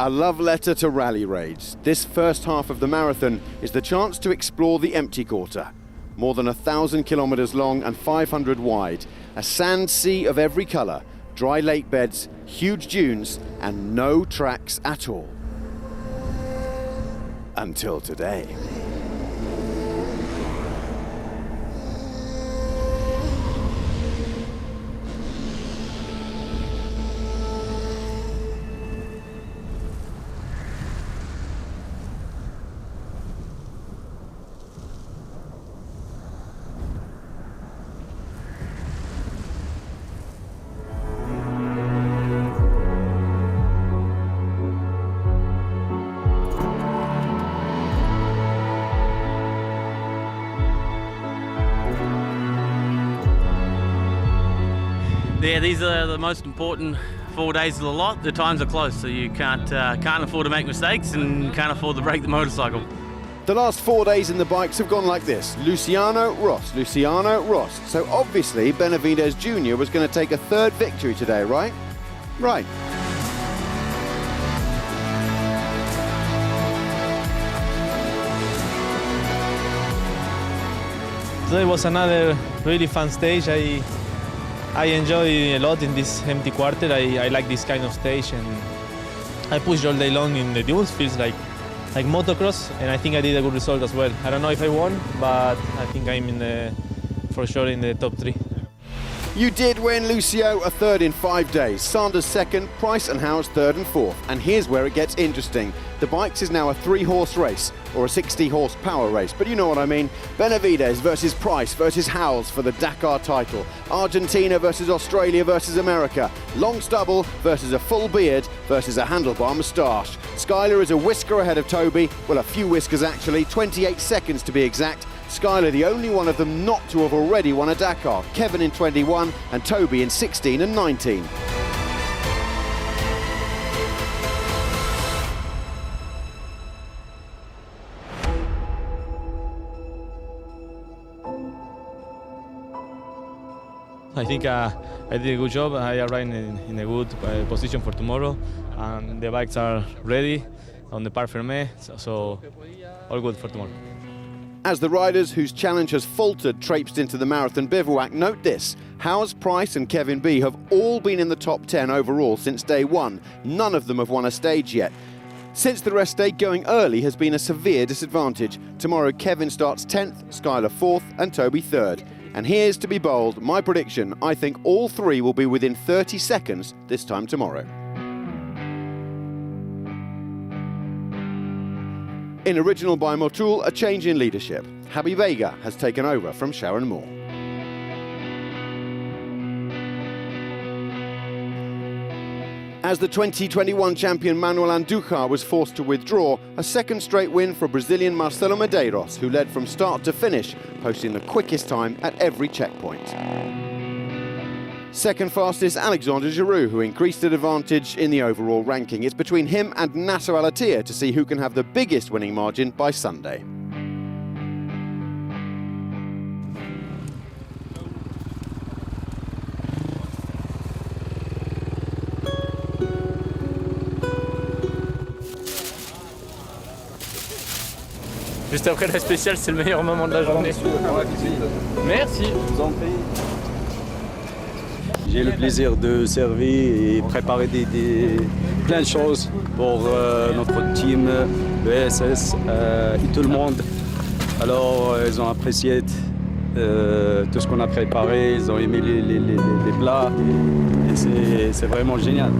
A love letter to rally raids. This first half of the marathon is the chance to explore the empty quarter. More than 1,000 kilometers long and 500 wide. A sand sea of every color, dry lake beds, huge dunes, and no tracks at all. Until today. Yeah, these are the most important 4 days of the lot. The times are close, so you can't afford to make mistakes and can't afford to break the motorcycle. The last 4 days in the bikes have gone like this. Luciano, Ross, Luciano, Ross. So obviously Benavides Jr. was going to take a third victory today, right? Right. Today was another really fun stage. I enjoy a lot in this empty quarter. I like this kind of stage, and I pushed all day long in the dunes. Feels like motocross, and I think I did a good result as well. I don't know if I won, but I think I'm for sure in the top 3. You did win, Lucio, a third in 5 days. Sanders second, Price and Howes third and fourth. And here's where it gets interesting. The bikes is now a 3-horse race, or a 60-horsepower race, but you know what I mean. Benavides versus Price versus Howes for the Dakar title. Argentina versus Australia versus America. Long stubble versus a full beard versus a handlebar moustache. Skyler is a whisker ahead of Toby. Well, a few whiskers actually, 28 seconds to be exact. Skyler the only one of them not to have already won a Dakar. Kevin in 21 and Toby in 16 and 19. I think I did a good job. I arrived in a good position for tomorrow, and the bikes are ready on the Parc Fermé, so all good for tomorrow. As the riders whose challenge has faltered traipsed into the marathon bivouac, note this: Howes, Price and Kevin B have all been in the top 10 overall since day one. None of them have won a stage yet. Since the rest day, going early has been a severe disadvantage. Tomorrow Kevin starts 10th, Skyler 4th and Toby 3rd. And here's to be bold, my prediction: I think all 3 will be within 30 seconds this time tomorrow. In original by Motul, a change in leadership. Javi Vega has taken over from Sharon Moore. As the 2021 champion Manuel Andújar was forced to withdraw, a second straight win for Brazilian Marcelo Medeiros, who led from start to finish, posting the quickest time at every checkpoint. Second fastest Alexandre Giroux, who increased the advantage in the overall ranking. It's between him and Nasser Al-Attiyah to see who can have the biggest winning margin by Sunday. Juste après la spéciale, c'est le meilleur moment de la journée. Merci. Je vous en prie. J'ai le plaisir de servir et préparer plein de choses pour notre team, le SS et tout le monde. Alors, ils ont apprécié tout ce qu'on a préparé, ils ont aimé les plats et c'est vraiment génial.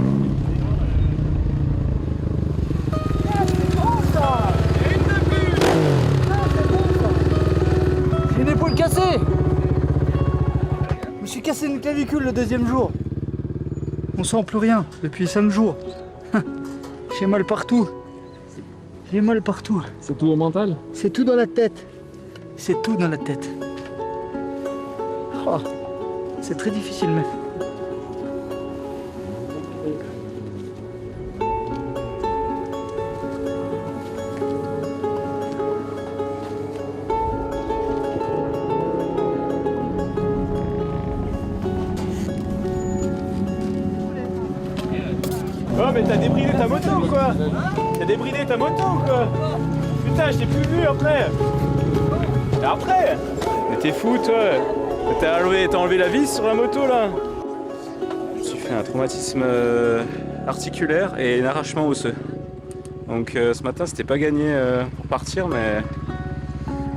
J'ai une épaule cassée. Je me suis cassé une clavicule le 2e jour. On sent plus rien depuis 5 jours. J'ai mal partout. J'ai mal partout. C'est tout au mental? C'est tout dans la tête. C'est tout dans la tête. Oh, c'est très difficile même. mais t'as débridé ta moto ou quoi? T'as débridé ta moto ou quoi? Putain, je t'ai plus vu après. Et après? Mais t'es fou toi. T'as enlevé la vis sur la moto là. Je me suis fait un traumatisme articulaire et un arrachement osseux. Donc ce matin c'était pas gagné pour partir, mais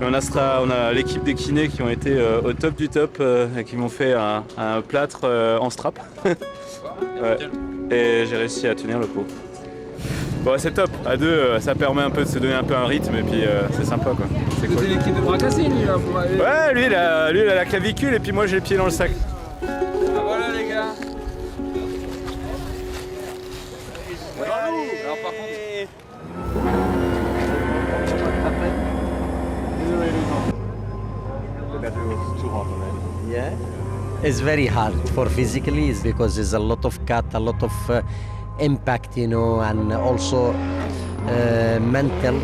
on a l'équipe des kinés qui ont été au top du top et qui m'ont fait un plâtre en strap. Ouais. Et j'ai réussi à tenir le pot. Bon, c'est top, à deux ça permet un peu de se donner un peu un rythme et puis c'est sympa quoi. C'est cool. L'équipe de Bracassi, lui, là, pour aller... Ouais, lui il a la clavicule et puis moi j'ai le pied dans le sac. Ah, voilà les gars. Alors par contre... Yeah, it's very hard for physically, it's because there's a lot of cut, a lot of impact, you know, and also mental.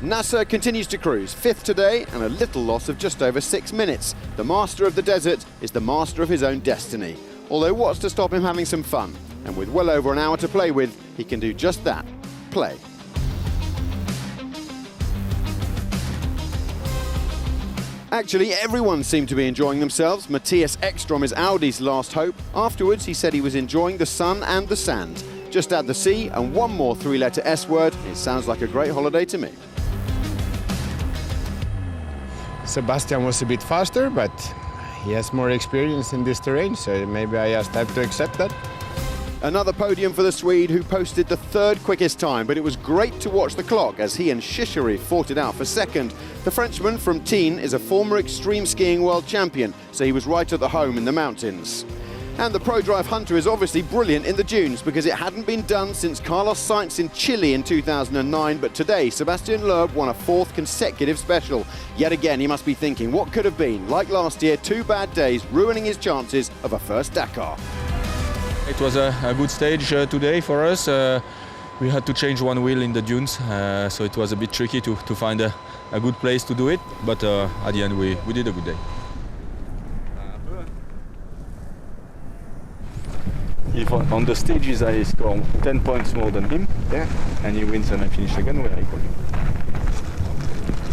Nasser continues to cruise, 5th today and a little loss of just over 6 minutes. The master of the desert is the master of his own destiny. Although what's to stop him having some fun? And with well over an hour to play with, he can do just that, play. Actually, everyone seemed to be enjoying themselves. Matthias Ekstrom is Audi's last hope. Afterwards, he said he was enjoying the sun and the sand. Just add the C and one more three-letter S word. It sounds like a great holiday to me. Sebastian was a bit faster, but he has more experience in this terrain, so maybe I just have to accept that. Another podium for the Swede, who posted the 3rd quickest time, but it was great to watch the clock as he and Shishiri fought it out for 2nd. The Frenchman from Tignes is a former extreme skiing world champion, so he was right at the home in the mountains. And the Pro Drive Hunter is obviously brilliant in the dunes because it hadn't been done since Carlos Sainz in Chile in 2009, but today Sebastien Loeb won a 4th consecutive special. Yet again, he must be thinking what could have been, like last year, 2 bad days ruining his chances of a first Dakar. It was a good stage today for us. We had to change one wheel in the dunes, so it was a bit tricky to find a good place to do it, but at the end we did a good day. If on the stages I score 10 points more than him, Yeah. and he wins and I finish second, we're equal.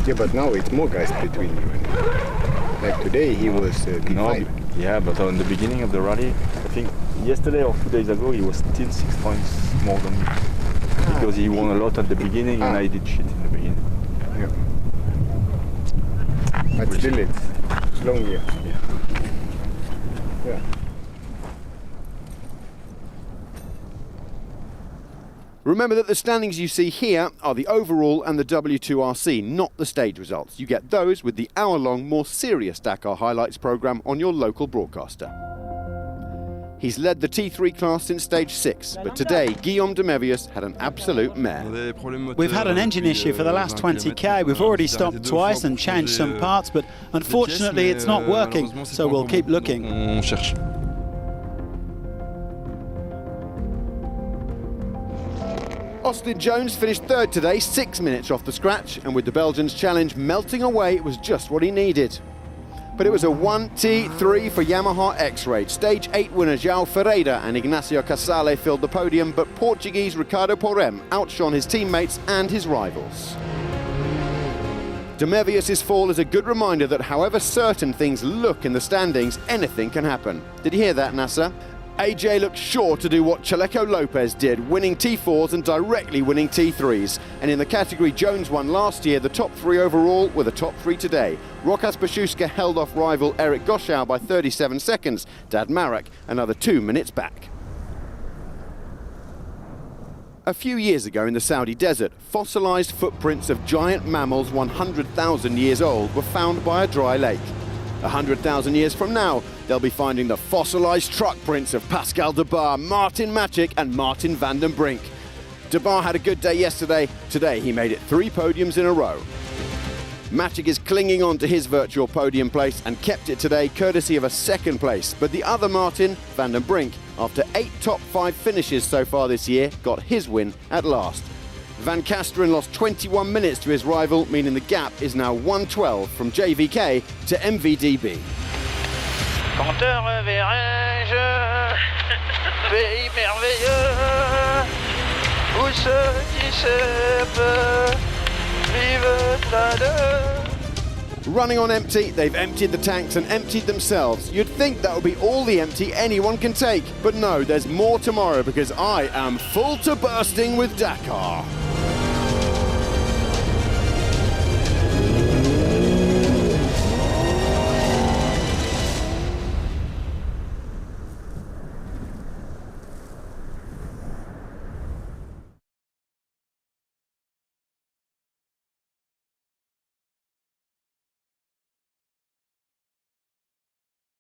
Yeah, but now it's more guys between you and him. Like today, he was P5. Yeah, but on the beginning of the rally, I think yesterday or 2 days ago, he was still 6 points more than me. Because he won a lot at the beginning and I did shit in the beginning. Yeah. But still, it's long year. Yeah. Yeah. Remember that the standings you see here are the overall and the W2RC, not the stage results. You get those with the hour-long, more serious Dakar highlights programme on your local broadcaster. He's led the T3 class since stage 6, but today Guillaume de Mévius had an absolute mare. We've had an engine issue for the last 20k. We've already stopped twice and changed some parts, but unfortunately it's not working, so we'll keep looking. Austin Jones finished 3rd today, 6 minutes off the scratch, and with the Belgian's challenge melting away, it was just what he needed. But it was a 1T3 for Yamaha X-Raid. Stage 8 winner João Ferreira and Ignacio Casale filled the podium, but Portuguese Ricardo Porem outshone his teammates and his rivals. De Mévius' fall is a good reminder that however certain things look in the standings, anything can happen. Did you hear that, Nasser? AJ looked sure to do what Chaleco Lopez did, winning T4s and directly winning T3s. And in the category Jones won last year, the top 3 overall were the top 3 today. Rokas Pashuska held off rival Erik Goschau by 37 seconds. Dad Marek another 2 minutes back. A few years ago in the Saudi desert, fossilised footprints of giant mammals 100,000 years old were found by a dry lake. 100,000 years from now, they'll be finding the fossilised truck prints of Pascal Debar, Martin Matic and Martin van den Brink. Debar had a good day yesterday. Today he made it 3 podiums in a row. Matic is clinging on to his virtual podium place and kept it today courtesy of a 2nd place. But the other Martin, van den Brink, after 8 top 5 finishes so far this year, got his win at last. Van Kasteren lost 21 minutes to his rival, meaning the gap is now 1:12 from JVK to MVDB. Compteur virage. Pays merveilleux, où ceux qui s'aiment vivent à deux. Running on empty, they've emptied the tanks and emptied themselves. You'd think that would be all the empty anyone can take. But no, there's more tomorrow because I am full to bursting with Dakar.